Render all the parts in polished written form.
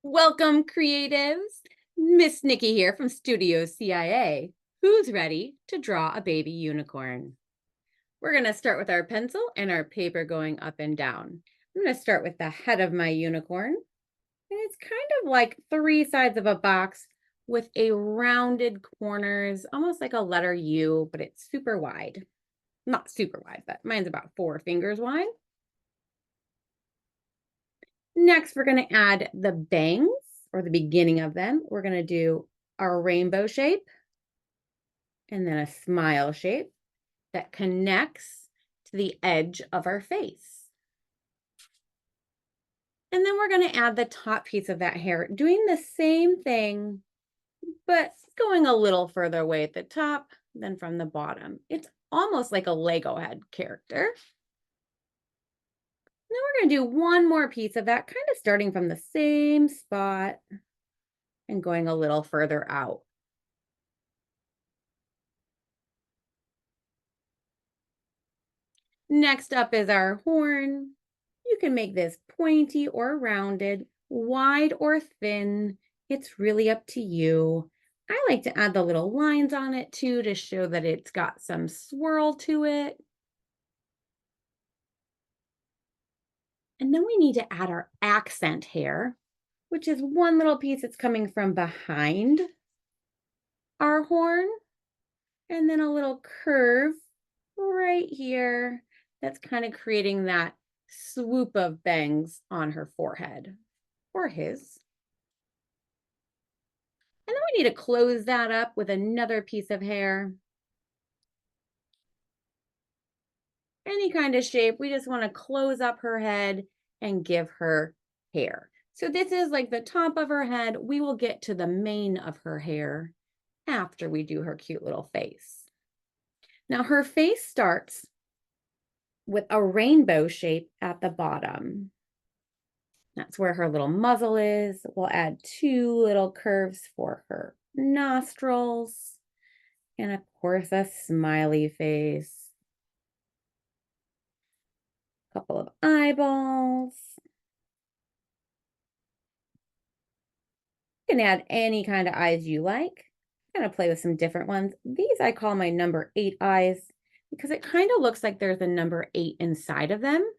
Welcome, creatives. Miss Nikki here from Studio CIA. Who's ready to draw a baby unicorn? We're going to start with our pencil and our paper going up and down. I'm going to start with the head of my unicorn. And it's kind of like three sides of a box with a rounded corners, almost like a letter U, but it's super wide. Not super wide, but mine's about 4 fingers wide. Next, we're going to add the bangs, or the beginning of them. We're going to do our rainbow shape and then a smile shape that connects to the edge of our face. And then we're going to add the top piece of that hair, doing the same thing, but going a little further away at the top than from the bottom. It's almost like a Lego head character. Then we're going to do one more piece of that, kind of starting from the same spot and going a little further out. Next up is our horn. You can make this pointy or rounded, wide or thin. It's really up to you. I like to add the little lines on it too to show that it's got some swirl to it. And then we need to add our accent hair, which is one little piece that's coming from behind our horn, and then a little curve right here that's kind of creating that swoop of bangs on her forehead, or his. And then we need to close that up with another piece of hair. Any kind of shape. We just want to close up her head and give her hair. So this is like the top of her head. We will get to the mane of her hair after we do her cute little face. Now her face starts with a rainbow shape at the bottom. That's where her little muzzle is. We'll add 2 little curves for her nostrils. And of course, a smiley face. A couple of eyeballs. You can add any kind of eyes you like. I'm gonna play with some different ones. These I call my number 8 eyes because it kind of looks like there's a number 8 inside of them.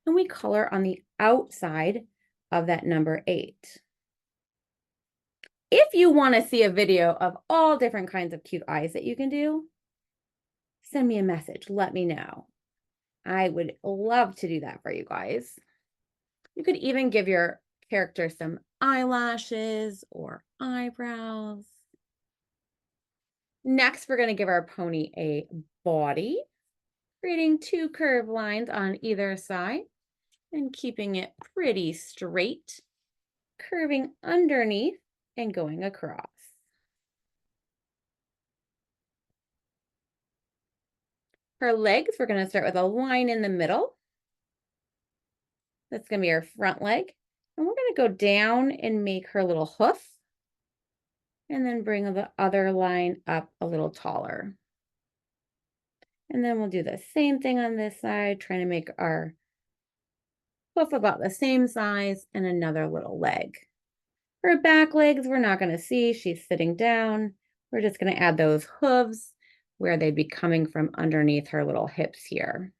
And we color on the outside of that number 8. If you want to see a video of all different kinds of cute eyes that you can do, send me a message. Let me know. I would love to do that for you guys. You could even give your character some eyelashes or eyebrows. Next, we're going to give our pony a body, creating 2 curved lines on either side and keeping it pretty straight, curving underneath and going across. Her legs, we're going to start with a line in the middle. That's going to be our front leg. And we're going to go down and make her little hoof. And then bring the other line up a little taller. And then we'll do the same thing on this side, trying to make our hoof about the same size and another little leg. Her back legs, we're not going to see. She's sitting down. We're just going to add those hooves where they'd be coming from underneath her little hips here.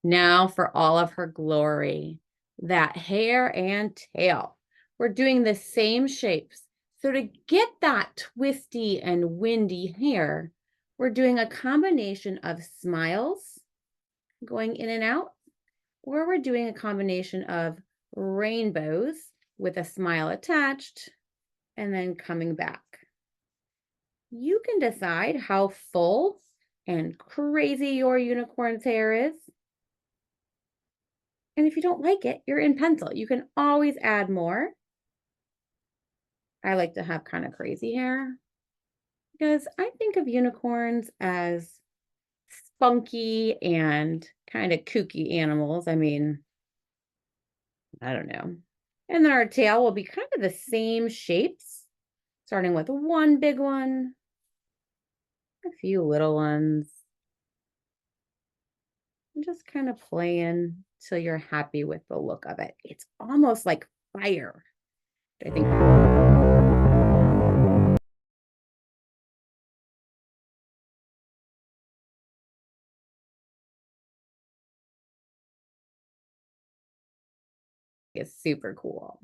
Now for all of her glory, that hair and tail. We're doing the same shapes. So to get that twisty and windy hair, we're doing a combination of smiles going in and out, or we're doing a combination of rainbows with a smile attached and then coming back. You can decide how full and crazy your unicorn's hair is. And if you don't like it, you're in pencil. You can always add more. I like to have kind of crazy hair because I think of unicorns as spunky and kind of kooky animals. I mean, I don't know. And then our tail will be kind of the same shapes, starting with one big one, a few little ones, and just kind of playing. till you're happy with the look of it. It's almost like fire. I think is super cool.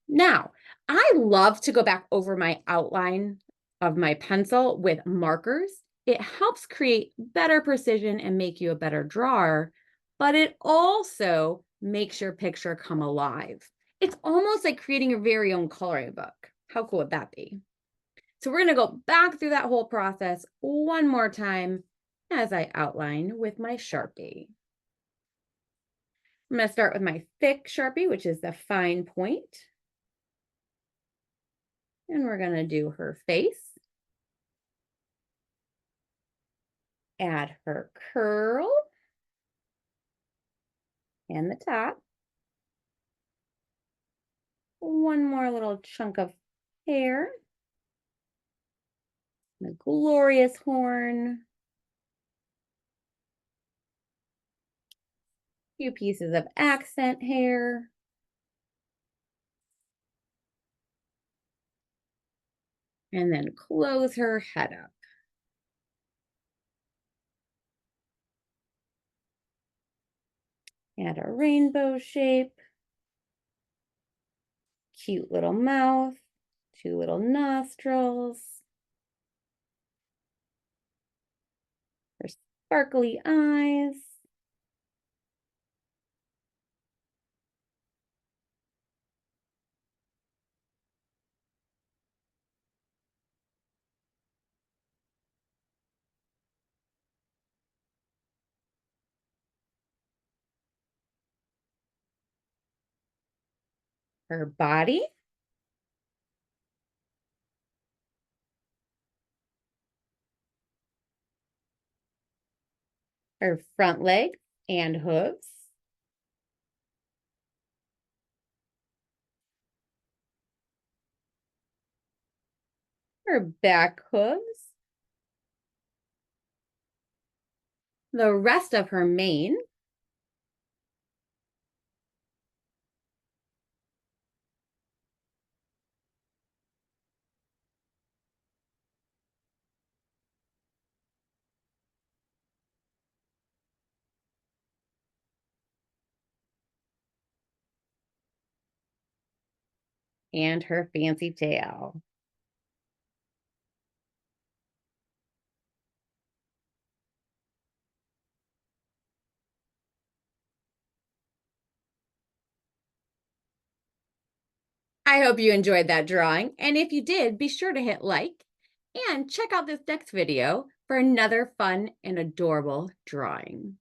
Now, I love to go back over my outline of my pencil with markers. It helps create better precision and make you a better drawer, but it also makes your picture come alive. It's almost like creating your very own coloring book. How cool would that be? So we're going to go back through that whole process one more time as I outline with my Sharpie. I'm going to start with my thick Sharpie, which is the fine point. And we're going to do her face. Add her curl and the top. One more little chunk of hair. The glorious horn. A few pieces of accent hair. And then close her head up. Add a rainbow shape. Cute little mouth. Two little nostrils. Her sparkly eyes. Her body. Her front legs and hooves. Her back hooves. The rest of her mane. And her fancy tail. I hope you enjoyed that drawing, and if you did, be sure to hit like and check out this next video for another fun and adorable drawing.